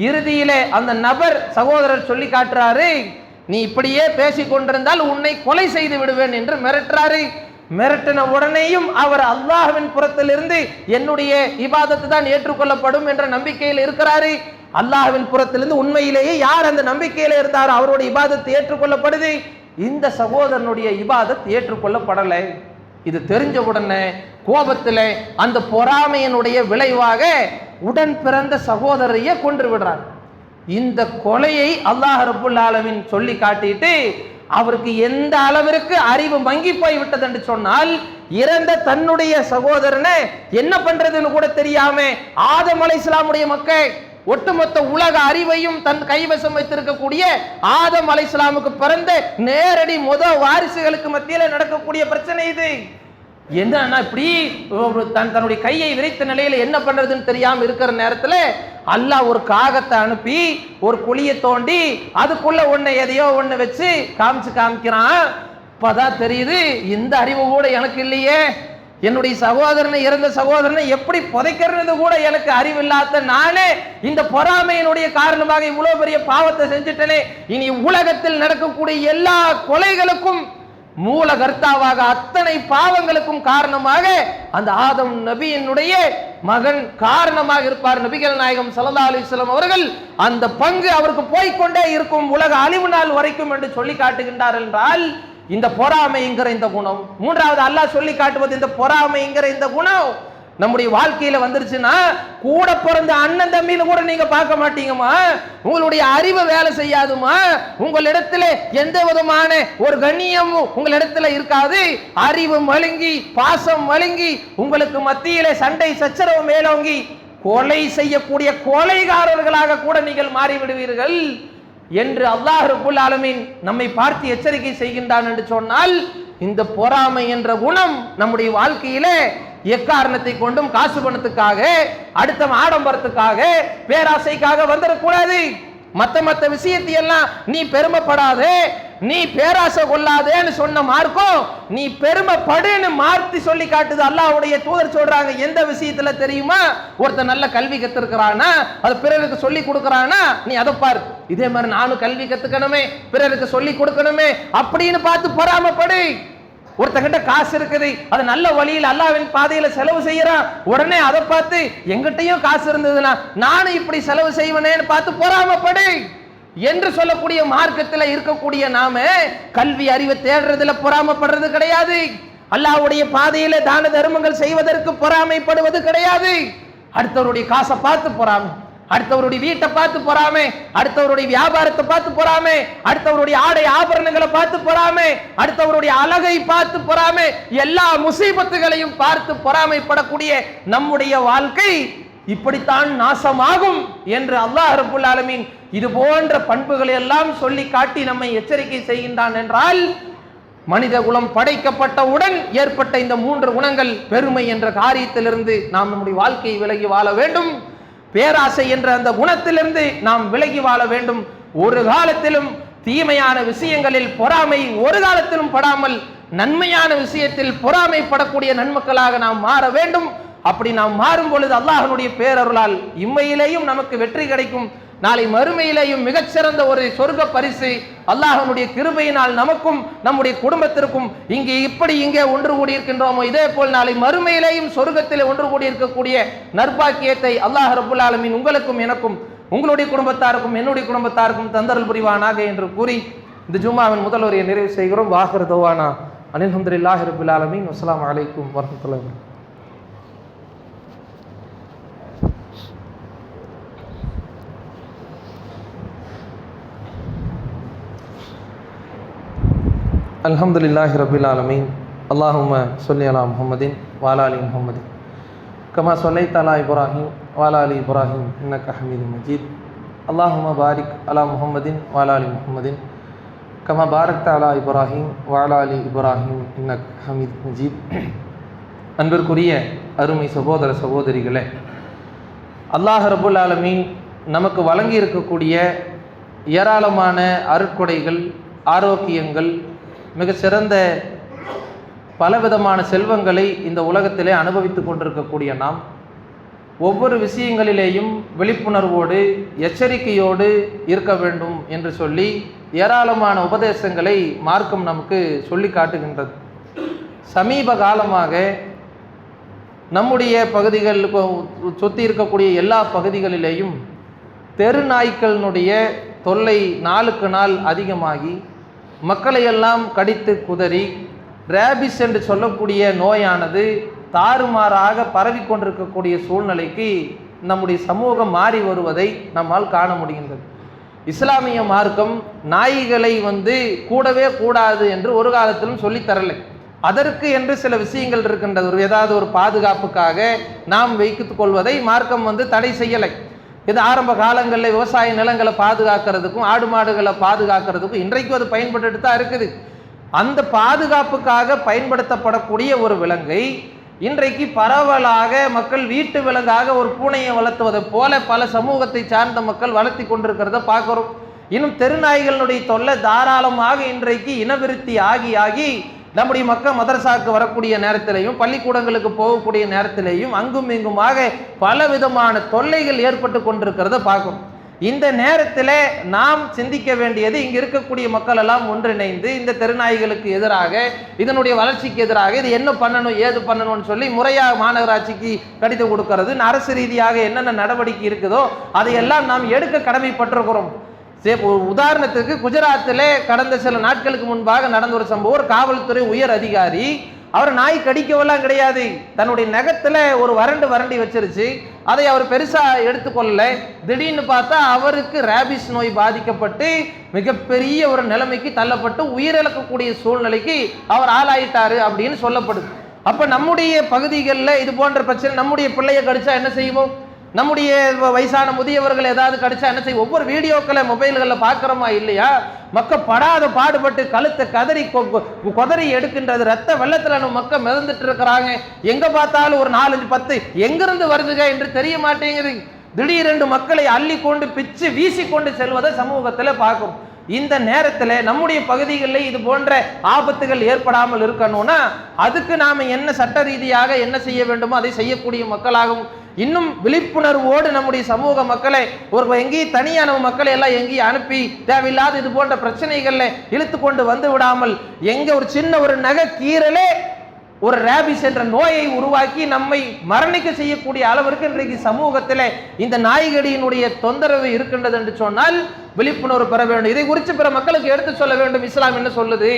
இறுதியிலே அந்த நபர் சகோதரர் சொல்லி காட்டுறாரு, நீ இப்படியே பேசி கொண்டிருந்தால் உன்னை கொலை செய்து விடுவேன் என்று மிரட்டுறாரு. மிரட்டின உடனேயும் அவர் அல்லாஹ்வின் புறத்திலிருந்து என்னுடைய இபாதத்து தான் ஏற்றுக்கொள்ளப்படும் என்ற நம்பிக்கையில் இருக்கிறாரு. அல்லாஹ்வின் புறத்திலிருந்து உண்மையிலேயே யார் அந்த நம்பிக்கையில இருந்தாரோ அவருடைய இபாதத்து ஏற்றுக்கொள்ளப்படுது. இந்த சகோதரனுடைய இபாதத் ஏற்றுக்கொள்ளப்படலை. இது தெரிஞ்ச உடனே கோபத்தில் அந்த பொறாமையினுடைய விளைவாக உடன் பிறந்த சகோதரையே கொன்று விடுறார். இந்த கொலையை அல்லாஹ் ரப்புல் ஆலமீன் சொல்லி காட்டிட்டு அவருக்கு எந்த அளவிற்கு அறிவு மங்கி போய் விட்டது என்று சொன்னால், இறந்த தன்னுடைய சகோதரனை என்ன பண்றதுன்னு கூட தெரியாம ஆதம் அலைஹிஸ்ஸலாமுடைய மக்கள் ஒட்டுமொத்த உலக அறிவையும் தன் கைவசம் வைத்திருக்கக்கூடிய ஆதம் அலைஹிஸ்ஸலாமுக்கு பிறந்த நேரடி வாரிசுகளுக்கு மத்தியில் நடக்கக்கூடிய பிரச்சனை இது. என்னன்னா இப்படி தன்னுடைய கையை விரித்த நிலையில என்ன பண்றதுன்னு தெரியாம இருக்கிற நேரத்துல அல்லாஹ் ஒரு காகத்தை அனுப்பி ஒரு குழியை தோண்டி அதுக்குள்ள எதையோ ஒண்ணு வச்சு காமிக்கிறான். இப்பதான் தெரியுது, இந்த அறிவு கூட எனக்கு இல்லையே, என்னுடைய சகோதரனை இறந்த சகோதரனை எப்படி புதைக்கிறது கூட எனக்கு அறிவில்லாத நானே இந்த பொறாமையினுடைய காரணமாக இவ்வளவு பெரிய பாவத்தை செஞ்சுட்டனே. இனி உலகத்தில் நடக்கக்கூடிய எல்லா கொலைகளுக்கும் மூல கர்த்தாவாக அத்தனை பாவங்களுக்கும் காரணமாக அந்த ஆதம் நபியினுடைய மகன் காரணமாக இருப்பார். நபிகள் நாயகம் ஸல்லல்லாஹு அலைஹி வஸல்லம் அவர்கள் அந்த பங்கு அவருக்கு போய்கொண்டே இருக்கும் உலக அழிவு நாள் வரைக்கும் என்று சொல்லி காட்டுகின்றார். என்றால் இந்த பொறாமைங்கிற இந்த குணம், மூன்றாவது அல்லாஹ் சொல்லி காட்டுவது இந்த பொறாமைங்கிற இந்த குணம் நம்முடைய வாழ்க்கையில வந்துருச்சுன்னா கூட பிறந்த அண்ணன் தம்பின்னு கூட நீங்க பார்க்க மாட்டீங்கம்மா. உங்களுடைய அறிவு வேலை செய்யாதுமா. உங்களிடத்துல எந்த விதமான ஒரு கண்ணியமும் உங்களிடத்துல இருக்காது. அறிவு மழுங்கி பாசம் மழுங்கி உங்களுக்கு மத்தியிலே சண்டை சச்சரவு மேலோங்கி கொலை செய்யக்கூடிய கொலைகாரர்களாக கூட நீங்கள் மாறிவிடுவீர்கள் என்று அல்லாஹ் ரப்புல் ஆலமீன் நம்மை பார்த்து எச்சரிக்கை செய்கின்றான் என்று சொன்னால், இந்த பொறாமை என்ற குணம் நம்முடைய வாழ்க்கையிலே எக்காரணத்தை கொண்டும் காசு பணத்துக்காக, அடுத்த ஆடம்பரத்துக்காக, பேராசைக்காக வந்துடக்கூடாது. மத்த விஷயத்தை எல்லாம் நீ பெருமைப்படாதே, நீ பேராசை கொள்ளாதேன்னு சொன்ன மார்க்கம் நீ பெருமைப்படுன்னு மாற்றி சொல்லி காட்டுது. அல்லாஹ்வுடைய தூதர் சொல்றாங்க, எந்த விஷயத்துல தெரியுமா? ஒருத்தர் நல்ல கல்வி கத்துக்கிறானா, அது பிறருக்கு சொல்லி கொடுக்கறானா, நீ அதை பாரு. இதே மாதிரி நானும் கல்வி கத்துக்கணுமே, பிறருக்கு சொல்லி கொடுக்கணுமே அப்படின்னு பார்த்து பொறாமைப்படு. ஒருத்தங்கிட்ட காசு இருக்குது, அது நல்ல வழியில் அல்லாஹ்வின் பாதையில செலவு செய்யறான், உடனே அதை பார்த்து எங்கிட்டையும் காசு இருந்ததுன்னா நானும் இப்படி செலவு செய்வனேன்னு பார்த்து பொறாமைப்படு என்று சொல்லக்கூடிய மார்க்கத்தில் இருக்கக்கூடிய நாம கல்வி அறிவை தேடுறதுல பொறாமைப்படுறது கிடையாது. அல்லாஹ்வுடைய பாதையில தான தர்மங்கள் செய்வதற்கு பொறாமைப்படுவது கிடையாது. அடுத்தவருடைய காசை பார்த்து பொறாமை, அடுத்தவருடைய வீட்டை பார்த்து பொறாமை, அடுத்தவருடைய வியாபாரத்தை பார்த்து பொறாமை, அடுத்தவருடைய ஆடை ஆபரணங்களை பார்த்து பொறாமை, அடுத்தவருடைய அழகை பார்த்து பொறாமை, எல்லா முசீபத்துகளையும் பார்த்து பொறாமைப்படக்கூடிய நம்முடைய வாழ்க்கை இப்படித்தான் நாசமாகும் என்று அல்லாஹ் ரப்புல் ஆலமீன் இது போன்ற பண்புகளை எல்லாம் சொல்லி காட்டி நம்மை எச்சரிக்கை செய்கின்றான். என்றால் மனித குலம் படைக்கப்பட்டவுடன் ஏற்பட்ட இந்த 3 குணங்கள், பெருமை என்ற காரியத்திலிருந்து நாம் நம்முடைய வாழ்க்கையை விலகி வாழ வேண்டும். பேராசை என்ற அந்த குணத்திலிருந்து நாம் விலகி வாழ வேண்டும். ஒரு காலத்திலும் தீமையான விஷயங்களில் பொறாமை ஒரு காலத்திலும் படாமல் நன்மையான விஷயத்தில் பொறாமைப்படக்கூடிய நன்மக்களாக நாம் மாற வேண்டும். அப்படி நாம் மாறும் பொழுது அல்லாஹ்வுடைய பேரருளால் இம்மையிலேயும் நமக்கு வெற்றி கிடைக்கும், நாளை மறுமையிலேயும் மிகச்சிறந்த ஒரு சொர்க்க பரிசு அல்லாஹ்வுடைய கிருபையினால் நமக்கும் நம்முடைய குடும்பத்திற்கும் இங்கே ஒன்று கூடி இருக்கின்றோமோ இதே போல் நாளை மறுமையிலேயும் சொர்க்கத்தில் ஒன்று கூடி இருக்கக்கூடிய நற்பாக்கியத்தை அல்லாஹ் ரப்புல் ஆலமீன் உங்களுக்கும் எனக்கும் உங்களுடைய குடும்பத்தாருக்கும் என்னுடைய குடும்பத்தாருக்கும் தந்தரல் புரிவானாக என்று கூறி இந்த ஜும்மாவின் முதல் உரையை நிறைவு செய்கிறோம். வாஹிரு தவானா அல்ஹம்துலில்லாஹி ரப்பில் ஆலமீன். அஸ்ஸலாமு அலைக்கும் வரஹ்மத்துல்லாஹி வபரகாத்துஹு. அல்ஹம்துலில்லாஹி ரப்பில் ஆலமீன். அல்லாஹும்ம ஸல்லி அலா முஹம்மதின் வஅலா ஆலி முஹம்மதின் கமா ஸல்லைத அலா இப்ராஹீம் வஅலா ஆலி இப்ராஹீம் இன்னக ஹமீதும் மஜீத். அல்லாஹும்ம பாரிக் அலா முஹம்மதின் வஅலா ஆலி முஹம்மதின் கமா பாரக்த அலா இப்ராஹீம் வஅலா ஆலி இப்ராஹீம் இன்னக ஹமீதும் மஜீத். அன்பிற்குரிய அருமை சகோதர சகோதரிகளே, அல்லாஹ் ரப்புல் ஆலமீன் நமக்கு வழங்கி இருக்கக்கூடிய ஏராளமான அருட்கொடைகள், ஆரோக்கியங்கள், மிக சிறந்த பலவிதமான செல்வங்களை இந்த உலகத்திலே அனுபவித்து கொண்டிருக்கக்கூடிய நாம் ஒவ்வொரு விஷயங்களிலேயும் விழிப்புணர்வோடு எச்சரிக்கையோடு இருக்க வேண்டும் என்று சொல்லி ஏராளமான உபதேசங்களை மார்க்கம் நமக்கு சொல்லி காட்டுகின்றது. சமீப காலமாக நம்முடைய பகுதிகள் சுற்றி இருக்கக்கூடிய எல்லா பகுதிகளிலேயும் தெரு நாய்க்களினுடைய தொல்லை நாளுக்கு நாள் அதிகமாகி மக்களையெல்லாம் கடித்து குதறி ரேபிஸ் என்று சொல்லக்கூடிய நோயானது தாறுமாறாக பரவி கொண்டிருக்கக்கூடிய சூழ்நிலைக்கு நம்முடைய சமூகம் மாறி வருவதை நம்மால் காண முடிகின்றது. இஸ்லாமிய மார்க்கம் நாய்களை கூடவே கூடாது என்று ஒரு காலத்திலும் சொல்லித்தரலை. அதற்கு என்று சில விஷயங்கள் இருக்கின்றது. ஏதாவது ஒரு பாதுகாப்புக்காக நாம் வைத்துக் கொள்வதை மார்க்கம் தடை செய்யலை. இது ஆரம்ப காலங்களில் விவசாய நிலங்களை பாதுகாக்கிறதுக்கும் ஆடு மாடுகளை பாதுகாக்கிறதுக்கும் இன்றைக்கும் அது பயன்பட்டு தான் இருக்குது. அந்த பாதுகாப்புக்காக பயன்படுத்தப்படக்கூடிய ஒரு விலங்கை இன்றைக்கு பரவலாக மக்கள் வீட்டு விலங்காக ஒரு பூனையை வளர்த்துவதை போல பல சமூகத்தை சார்ந்த மக்கள் வளர்த்தி கொண்டிருக்கிறத பார்க்கிறோம். இன்னும் தெருநாய்களுடைய தொல்லை தாராளமாக இன்றைக்கு இனவிருத்தி ஆகி நம்முடைய மக்கள் மதரசாவுக்கு வரக்கூடிய நேரத்திலையும் பள்ளிக்கூடங்களுக்கு போகக்கூடிய நேரத்திலையும் அங்கும் இங்குமாக பல விதமான தொல்லைகள் ஏற்பட்டு கொண்டிருக்கிறத பார்க்கும். இந்த நேரத்தில் நாம் சிந்திக்க வேண்டியது, இங்கே இருக்கக்கூடிய மக்கள் எல்லாம் ஒன்றிணைந்து இந்த தெருநாய்களுக்கு எதிராக, இதனுடைய வளர்ச்சிக்கு எதிராக இது என்ன பண்ணணும் ஏது பண்ணணும்னு சொல்லி முறையாக மாநகராட்சிக்கு கடிதம் கொடுக்கறது, அரசு ரீதியாக என்னென்ன நடவடிக்கை இருக்குதோ அதையெல்லாம் நாம் எடுக்க கடமைப்பட்டிருக்கிறோம். உதாரணத்துக்கு குஜராத்தில் கடந்த சில நாட்களுக்கு முன்பாக நடந்த ஒரு சம்பவம். ஒரு காவல்துறை உயர் அதிகாரி, அவர் நாய் கடிக்கவெல்லாம் கிடையாது, தன்னுடைய நகத்துல ஒரு வறண்டி வச்சிருச்சு. அதை அவர் பெருசா எடுத்துக்கொள்ளல. திடீர்னு பார்த்தா அவருக்கு ரேபிஸ் நோய் பாதிக்கப்பட்டு மிகப்பெரிய ஒரு நிலைமைக்கு தள்ளப்பட்டு உயிரிழக்கக்கூடிய சூழ்நிலைக்கு அவர் ஆளாயிட்டாரு அப்படின்னு சொல்லப்படுது. அப்ப நம்முடைய பகுதிகளில் இது போன்ற பிரச்சனை, நம்முடைய பிள்ளைய கடிச்சா என்ன செய்வோம், நம்முடைய வயசான முதியவர்கள் ஏதாவது கடிச்சா என்ன செய்யும், ஒவ்வொரு வீடியோக்களை மொபைல்களில் பார்க்குறோமா இல்லையா? மக்கள் படாத பாடுபட்டு கழுத்தை கொதறி எடுக்கின்றது. ரத்த வெள்ளத்தில் நம்ம மக்கள் மிதந்துட்டு இருக்கிறாங்க. எங்க பார்த்தாலும் ஒரு 4, 5, 10 எங்கிருந்து வருதுங்க என்று தெரிய மாட்டேங்குது. திடீரென்று மக்களை அள்ளி கொண்டு பிச்சு வீசி கொண்டு செல்வதை சமூகத்தில் பார்க்கும். இந்த நேரத்தில் நம்முடைய பகுதிகளில் இது போன்ற ஆபத்துகள் ஏற்படாமல் இருக்கணும்னா அதுக்கு நாம என்ன சட்ட ரீதியாக என்ன செய்ய வேண்டுமோ அதை செய்யக்கூடிய மக்களாகவும், இன்னும் விழிப்புணர்வோடு நம்முடைய சமூக மக்களை எங்கேயும் தனியான மக்களை எல்லாம் எங்கேயும் அனுப்பி தேவையில்லாத இது போன்ற பிரச்சனைகள்ல இழுத்து கொண்டு வந்து விடாமல், எங்க ஒரு சின்ன ஒரு நகை கீறலே ஒரு ரேபிஸ் என்ற நோயை உருவாக்கி நம்மை மரணிக்க செய்யக்கூடிய அளவிற்கு இன்றைக்கு சமூகத்தில் இந்த நாய்கடியினுடைய தொந்தரவு இருக்கின்றது என்று சொன்னால் விழிப்புணர்வு பெற வேண்டும். இதை குறித்து பிற மக்களுக்கு எடுத்து சொல்ல வேண்டும். இஸ்லாம் என்ன சொல்லுது,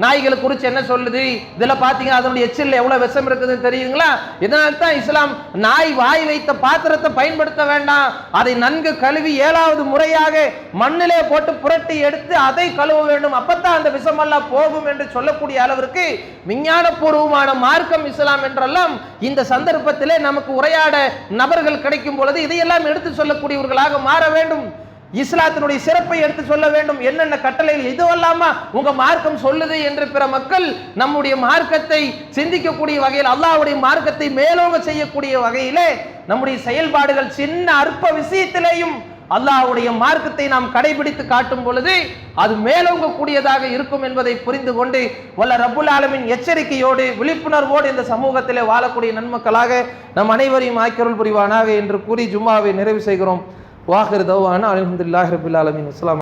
நாய்களை குறித்து என்ன சொல்லுது, இதெல்லாம் பார்த்தீங்கன்னா அதனுடைய எச்சில் எவ்வளவு விஷம் இருக்குதுன்னு தெரியுங்களா? இதனால தான் இஸ்லாம் நாய் வாய் வைத்த பாத்திரத்தை பயன்படுத்த வேண்டாம், அதை நன்கு கழுவி 7வது முறையாக மண்ணிலே போட்டு புரட்டி எடுத்து அதை கழுவ வேண்டும், அப்பத்தான் அந்த விஷமெல்லாம் போகும் என்று சொல்லக்கூடிய அளவிற்கு விஞ்ஞானபூர்வமான மார்க்கம் இஸ்லாம் என்றெல்லாம் இந்த சந்தர்ப்பத்திலே நமக்கு உரையாட நபர்கள் கிடைக்கும் பொழுது இதையெல்லாம் எடுத்து சொல்லக்கூடியவர்களாக மாற வேண்டும். இஸ்லாத்தினுடைய சிறப்பை எடுத்து சொல்ல வேண்டும். என்னென்ன கட்டளைகள் இதுவெல்லாமா உங்க மார்க்கம் சொல்லுது என்று பிற மக்கள் நம்முடைய மார்க்கத்தை சிந்திக்கக்கூடிய வகையில், அல்லாஹ்வுடைய மார்க்கத்தை மேலோங்க செய்யக்கூடிய வகையிலே நம்முடைய செயல்பாடுகள் சின்ன அற்ப விஷயத்திலேயும் அல்லாஹ்வுடைய மார்க்கத்தை நாம் கடைபிடித்து காட்டும் பொழுது அது மேலோங்க கூடியதாக இருக்கும் என்பதை புரிந்து கொண்டு வல்ல ரப்புல் ஆலமீன் எச்சரிக்கையோடு விழிப்புணர்வோடு இந்த சமூகத்திலே வாழக்கூடிய நன்மக்களாக நம் அனைவரையும் ஆக்கியருள் புரிவானாக என்று கூறி ஜும்மாவை நிறைவு செய்கிறோம். வாஹிர் தௌவானா அல்ஹம்துலில்லாஹி ரப்பில் ஆலமீன். அஸ்ஸலாமு